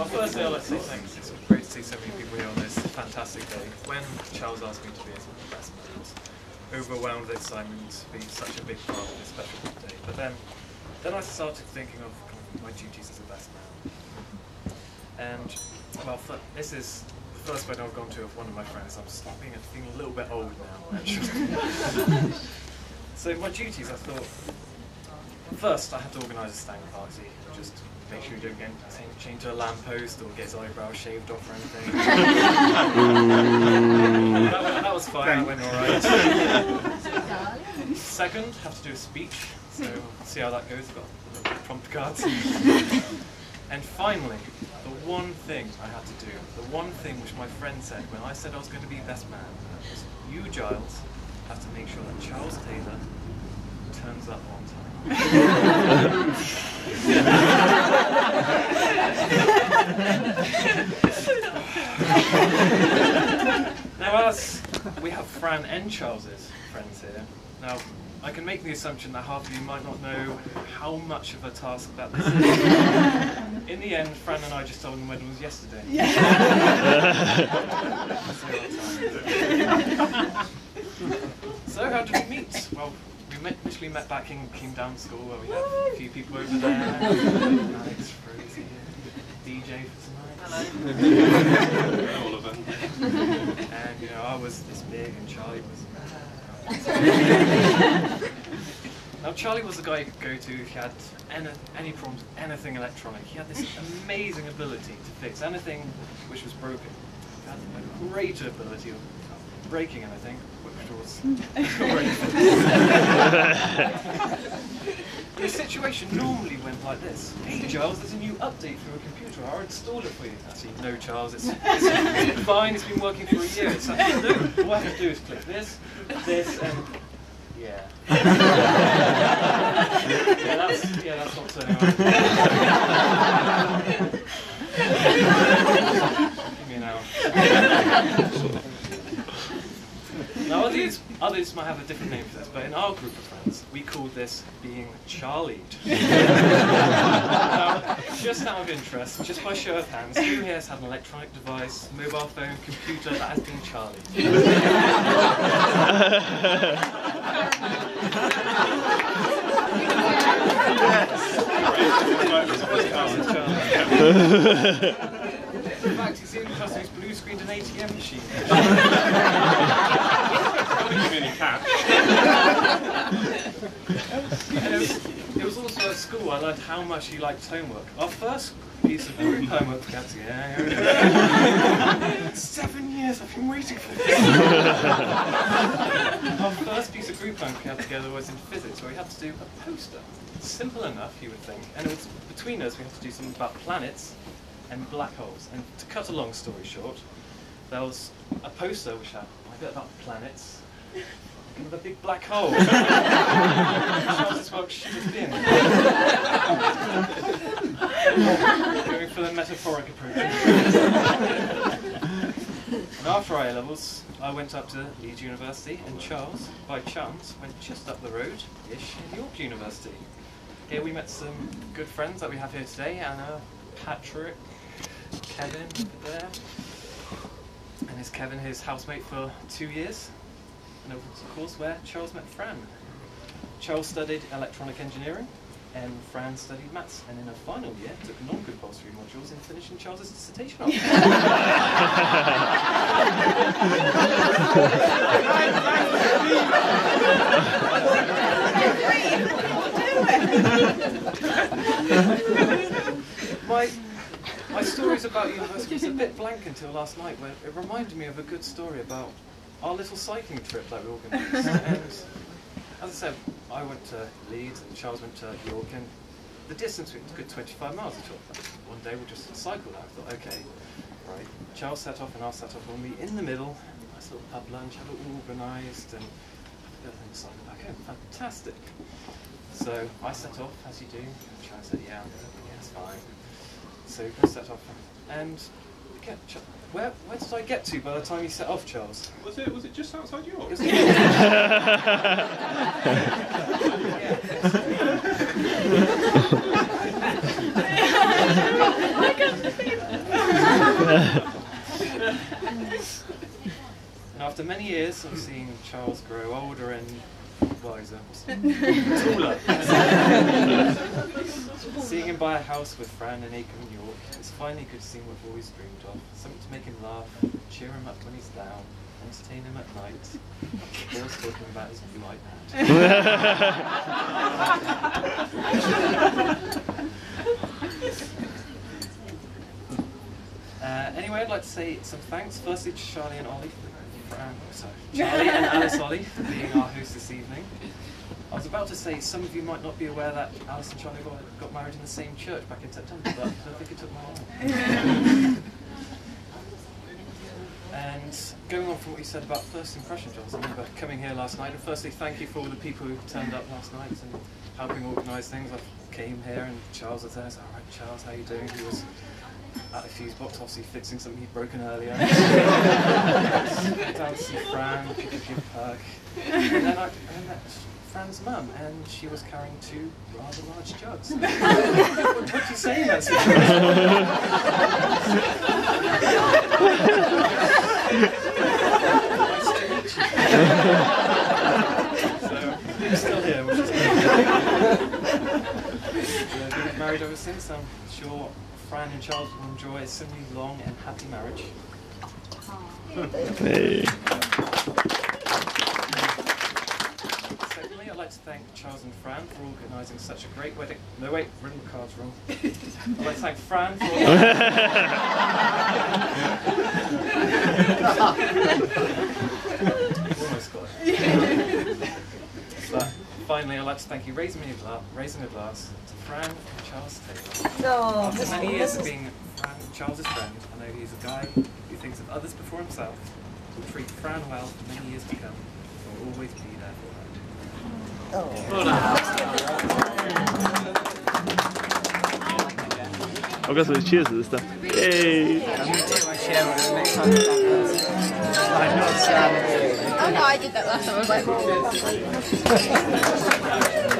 Well, firstly, I'd like to say thanks. It's great to see so many people here on this fantastic day. When Charles asked me to be his best man, I was overwhelmed with excitement to be such a big part of this special day. But then I started thinking of my duties as a best man. And, well, this is the first wedding I've gone to of one of my friends. I'm feeling a little bit old now, actually. So my duties, I thought, first I had to organise a stag party. Just make sure you don't get chained to a lamppost or get his eyebrows shaved off or anything. that was fine, that went alright. Second, have to do a speech, so see how that goes. I've got little prompt cards. And finally, the one thing I had to do, the one thing which my friend said when I said I was going to be best man, was you, Giles, have to make sure that Charles Taylor turns up on time. Now, as we have Fran and Charles's friends here, now I can make the assumption that half of you might not know how much of a task that this is. In the end, Fran and I just told them when it was yesterday. So how did we meet? Well, we initially met back in Kingdown School, where we had a few people over there. Alex, Rosie, DJ for tonight. Hello. All of them. And you know, I was this big, and Charlie was. Now Charlie was the guy you could go to if you had any problems, anything electronic. He had this amazing ability to fix anything which was broken. He had a great ability of breaking anything, which was great. The situation normally went like this. Hey Charles, there's a new update for your computer. I'll install it for you. Actually, no Charles, it's fine, it's been working for a year. It's actually, no, all I have to do is click this, and yeah. That's not turning on. Give me an hour. Now others might have a different name for this, but in our group of friends, we call this being Charlied. Now, just out of interest, just by show of hands, who here has had an electronic device, mobile phone, computer that has been Charlied? In fact, he's the only person who's blue screened an ATM machine. And it was also at school I learned how much he liked homework. Our first piece of group homework we had together. 7 years I've been waiting for this. Our first piece of group homework we had together was in physics, where we had to do a poster. Simple enough, you would think. And it was between us we had to do something about planets and black holes. And to cut a long story short, there was a poster which had a bit about planets with a big black hole. Charles's work should have been. Going for the metaphoric approach. And after A-levels, I went up to Leeds University, and Charles, by chance, went just up the road-ish in York University. Here we met some good friends that we have here today, Anna, Patrick, Kevin there. And is Kevin his housemate for 2 years? And of course where Charles met Fran. Charles studied electronic engineering, and Fran studied maths, and in her final year took non-compulsory modules in finishing Charles's dissertation off. My stories about university was a bit blank until last night, where it reminded me of a good story about our little cycling trip that we organised. And as I said, I went to Leeds and Charles went to York, and the distance was a good 25 miles. I thought, one day we'll just cycle that. I thought, okay, right. Charles set off and I'll set off. We'll meet in the middle, nice little pub lunch, have it all organised, and then cycle back home. Fantastic. So I set off, as you do. Charles said, yeah, it's fine. So I set off, and where did I get to by the time you set off, Charles? Was it just outside York? And after many years of seeing Charles grow older and wiser, taller, seeing him buy a house with Fran in Acomb, York, it's finally good to see what we've always dreamed of. Something to make him laugh, cheer him up when he's down, entertain him at night. Always talking about his blue iPad. Anyway, I'd like to say some thanks firstly to Charlie and Ollie, Charlie and Alice Ollie for being our hosts this evening. I was about to say some of you might not be aware that Alice and Charlie got married in the same church back in September, but I don't think it took long. And going on from what you said about first impression, John, I remember coming here last night, and firstly thank you for all the people who turned up last night and helping organise things. I came here and Charles was there, so alright Charles, how are you doing? He was at the fuse box, obviously fixing something he'd broken earlier. Down to see Fran, give a hug. And then I met Fran's mum, and she was carrying 2 rather large jugs. What do you say in that situation? So, we're still here, which is good. We've been married ever since. I'm sure Fran and Charles will enjoy a similarly long and happy marriage. Hey. Secondly, I'd like to thank Charles and Fran for organising such a great wedding. No, wait, written the cards wrong. I'd like to thank Fran for almost got it. But finally, I'd like to thank you, raising a glass to Fran and Charles Taylor. After many years of being Fran and Charles' friend, I know he's a guy who thinks of others before himself, will treat Fran well for many years to come, and will always be there for her. I've got some cheers to this stuff. Yay! I'm going to take my share of it next time. Oh no, I did that last time. I was like,